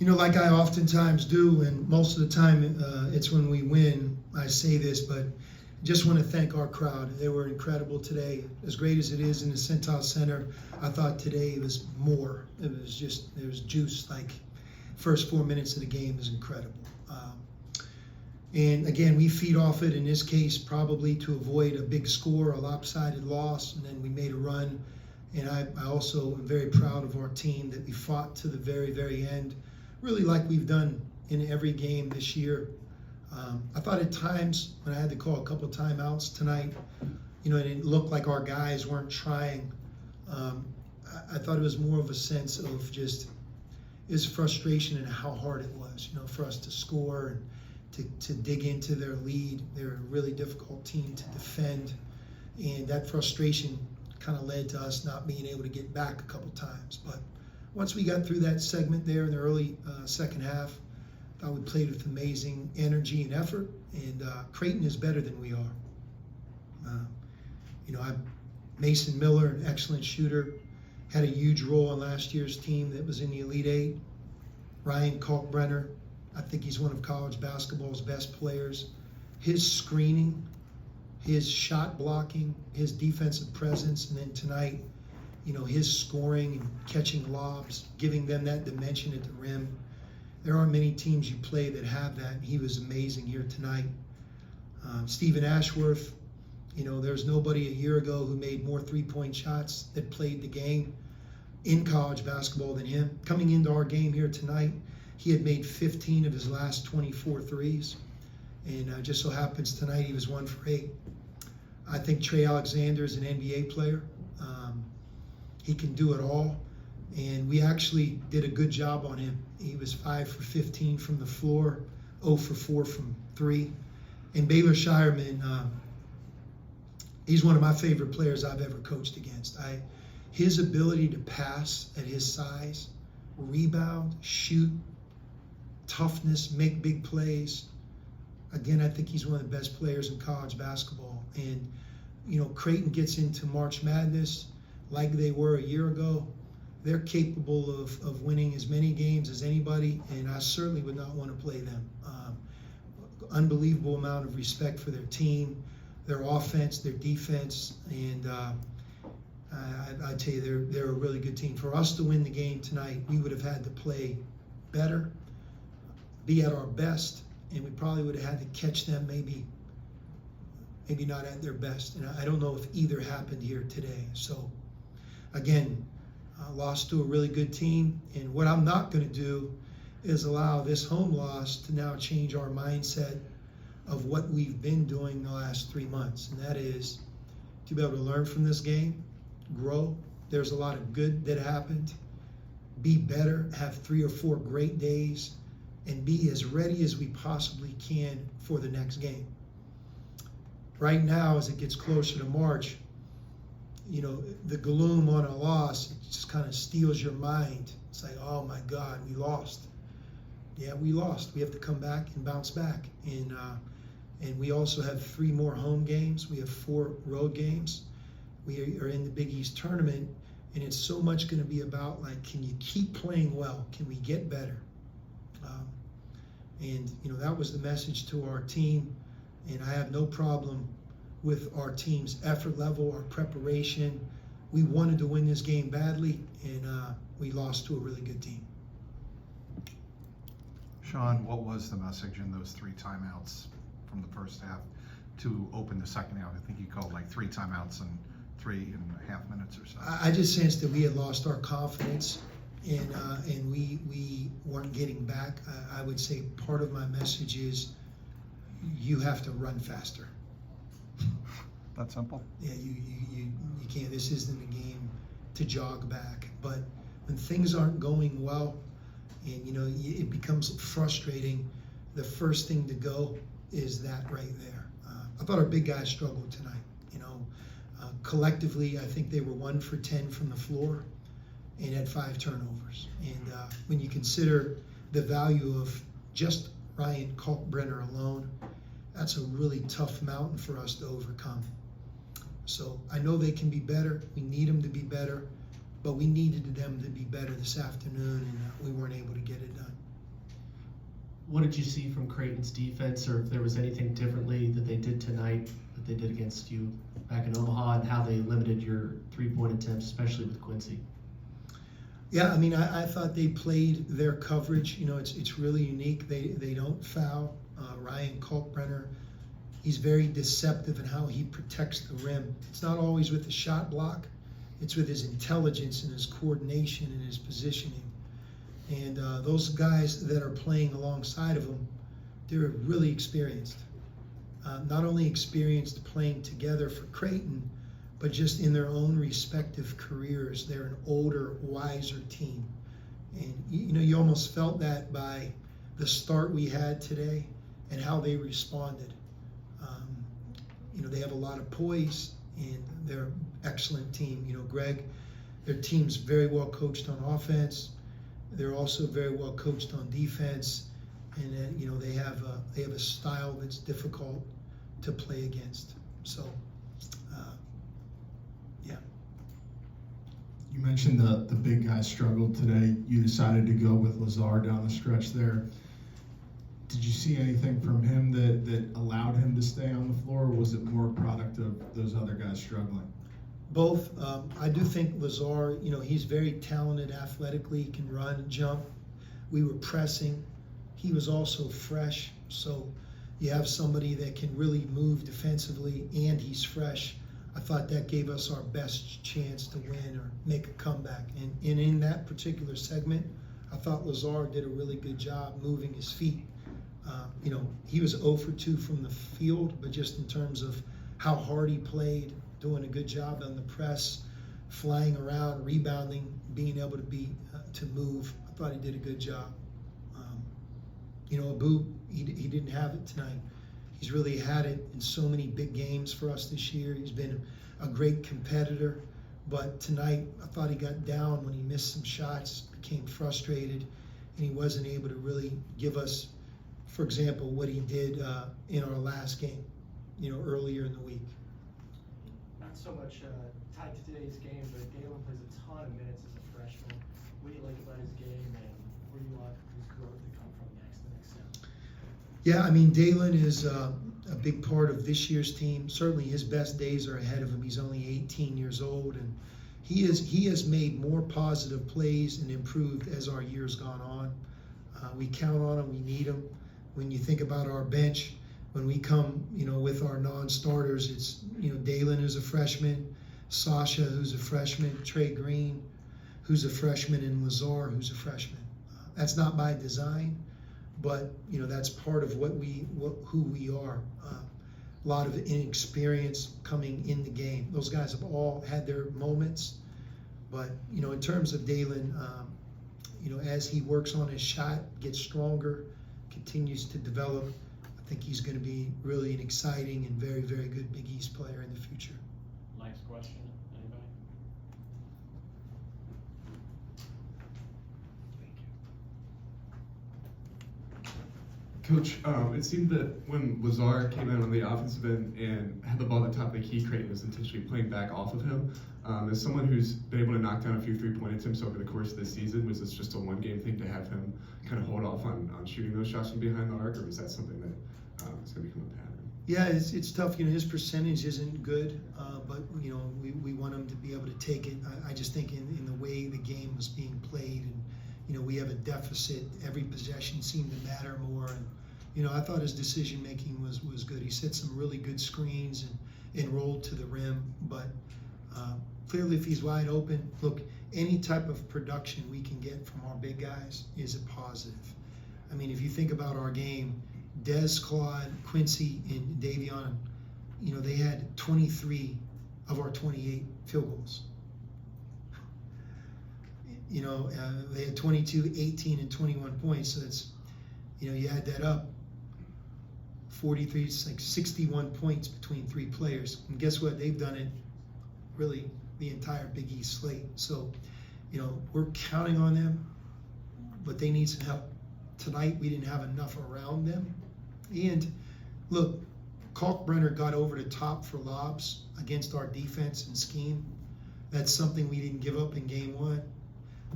Like I oftentimes do, and most of the time it's when we win, I say this, but just want to thank our crowd. They were incredible today. As great as it is in the Centile Center, I thought today was more. There was juice. Like, first 4 minutes of the game was incredible. And again, we feed off it, in this case, probably to avoid a big score, a lopsided loss, and then we made a run. And I also am very proud of our team that we fought to the very, very end, really like we've done in every game this year. I thought at times when I had to call a couple timeouts tonight, and it looked like our guys weren't trying. I thought it was more of a sense of just his frustration and how hard it was, for us to score and to dig into their lead. They're a really difficult team to defend, and that frustration kind of led to us not being able to get back a couple times. But once we got through that segment there in the early second half, I thought we played with amazing energy and effort, and Creighton is better than we are. Mason Miller, an excellent shooter, had a huge role on last year's team that was in the Elite Eight. Ryan Kalkbrenner, I think he's one of college basketball's best players. His screening, his shot blocking, his defensive presence, and then tonight, his scoring and catching lobs, giving them that dimension at the rim. There aren't many teams you play that have that, and he was amazing here tonight. Stephen Ashworth, there's nobody a year ago who made more three-point shots that played the game in college basketball than him. Coming into our game here tonight, he had made 15 of his last 24 threes, and just so happens tonight he was 1 for 8. I think Trey Alexander is an NBA player. He can do it all, and we actually did a good job on him. He was 5 for 15 from the floor, 0 for 4 from 3. And Baylor Shireman, he's one of my favorite players I've ever coached against. His ability to pass at his size, rebound, shoot, toughness, make big plays. Again, I think he's one of the best players in college basketball. And, Creighton gets into March Madness like they were a year ago. They're capable of winning as many games as anybody, and I certainly would not want to play them. Unbelievable amount of respect for their team, their offense, their defense, and I tell you, they're a really good team. For us to win the game tonight, we would have had to play better, be at our best, and we probably would have had to catch them maybe not at their best. And I don't know if either happened here today. So, again, lost to a really good team. And what I'm not going to do is allow this home loss to now change our mindset of what we've been doing the last 3 months. And that is to be able to learn from this game, grow. There's a lot of good that happened. Be better, have 3 or 4 great days, and be as ready as we possibly can for the next game. Right now, as it gets closer to March, the gloom on a loss, it just kind of steals your mind. It's like, oh my God, we lost. Yeah, we lost. We have to come back and bounce back. And we also have 3 more home games. We have 4 road games. We are in the Big East tournament, and it's so much going to be about, like, can you keep playing well? Can we get better? And that was the message to our team, and I have no problem with our team's effort level, our preparation. We wanted to win this game badly, and we lost to a really good team. Sean, what was the message in those 3 timeouts from the first half to open the second half? I think you called like 3 timeouts in 3.5 minutes or so. I just sensed that we had lost our confidence, and we weren't getting back. I would say part of my message is you have to run faster. That simple? Yeah, you can't. This isn't a game to jog back. But when things aren't going well, and it becomes frustrating, the first thing to go is that right there. I thought our big guys struggled tonight. Collectively, I think they were 1 for 10 from the floor and had 5 turnovers. And when you consider the value of just Ryan Kalkbrenner alone, that's a really tough mountain for us to overcome. So I know they can be better. We need them to be better. but we needed them to be better this afternoon, and we weren't able to get it done. What did you see from Creighton's defense, or if there was anything differently that they did tonight that they did against you back in Omaha, and how they limited your three-point attempts, especially with Quincy? Yeah, I mean, I thought they played their coverage. You know, it's really unique. They don't foul. Ryan Kalkbrenner, he's very deceptive in how he protects the rim. It's not always with the shot block. It's with his intelligence and his coordination and his positioning. And those guys that are playing alongside of him, they're really experienced. Not only experienced playing together for Creighton, but just in their own respective careers. They're an older, wiser team. And you know, you almost felt that by the start we had today and how they responded. You know, they have a lot of poise, and they're an excellent team. You know, Greg, their team's very well coached on offense. They're also very well coached on defense, and then, you know, they have a style that's difficult to play against. So, yeah. You mentioned the big guy struggled today. You decided to go with Lazar down the stretch there. Did you see anything from him that allowed him to stay on the floor, or was it more a product of those other guys struggling? Both. I do think Lazar, you know, he's very talented athletically. He can run and jump. We were pressing. He was also fresh. So you have somebody that can really move defensively, and he's fresh. I thought that gave us our best chance to win or make a comeback. And in that particular segment, I thought Lazar did a really good job moving his feet. You know, he was 0 for 2 from the field, but just in terms of how hard he played, doing a good job on the press, flying around, rebounding, being able to move. I thought he did a good job. You know, Abu, he didn't have it tonight. He's really had it in so many big games for us this year. He's been a great competitor, but tonight I thought he got down when he missed some shots, became frustrated, and he wasn't able to really give us, for example, what he did in our last game, you know, earlier in the week. Not so much tied to today's game, but Dalen plays a ton of minutes as a freshman. What do you like about his game, and where do you want his growth to come from the next step? Yeah, I mean, Dalen is a big part of this year's team. Certainly his best days are ahead of him. He's only 18 years old, and he has made more positive plays and improved as our year's gone on. We count on him. We need him. When you think about our bench, when we come, you know, with our non-starters, it's, you know, Dalen, who's a freshman, Sasha, who's a freshman, Trey Green, who's a freshman, and Lazar, who's a freshman. That's not by design, but, you know, that's part of who we are. A lot of inexperience coming in the game. Those guys have all had their moments, but, you know, in terms of Dalen, you know, as he works on his shot, gets stronger, continues to develop, I think he's going to be really an exciting and very, very good Big East player in the future. Last question, anybody? Coach, it seemed that when Lazar came in on the offensive end and had the ball at the top of the key, Creighton was intentionally playing back off of him. As someone who's been able to knock down a few three-point attempts over the course of this season, was this just a one-game thing to have him kind of hold off on shooting those shots from behind the arc, or is that something that is going to become a pattern? Yeah, it's tough. You know, his percentage isn't good, but, you know, we want him to be able to take it. I just think in the way the game was being played, and, you know, we have a deficit. Every possession seemed to matter more, and, you know, I thought his decision making was good. He set some really good screens and rolled to the rim, but clearly if he's wide open, look, any type of production we can get from our big guys is a positive. I mean, if you think about our game, Des, Claude, Quincy, and Davion, you know, they had 23 of our 28 field goals. You know, they had 22, 18, and 21 points, so it's, you know, you add that up, 43, it's like 61 points between three players. And guess what? They've done it really the entire Big East slate. So, you know, we're counting on them, but they need some help. Tonight, we didn't have enough around them. And look, Kalkbrenner got over the top for lobs against our defense and scheme. That's something we didn't give up in game one.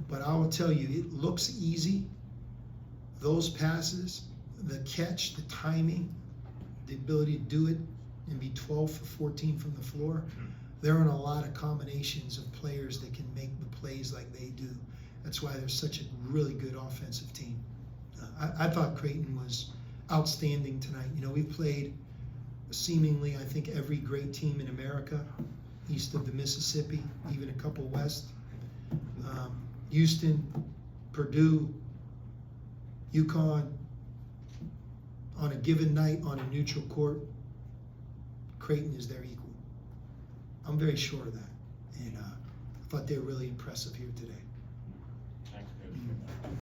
But I will tell you, it looks easy. Those passes, the catch, the timing, the ability to do it and be 12 for 14 from the floor. There aren't a lot of combinations of players that can make the plays like they do. That's why they're such a really good offensive team. I thought Creighton was outstanding tonight. You know, we've played seemingly, I think, every great team in America, east of the Mississippi, even a couple west. Houston, Purdue, UConn. On a given night on a neutral court, Creighton is their equal. I'm very sure of that. And I thought they were really impressive here today.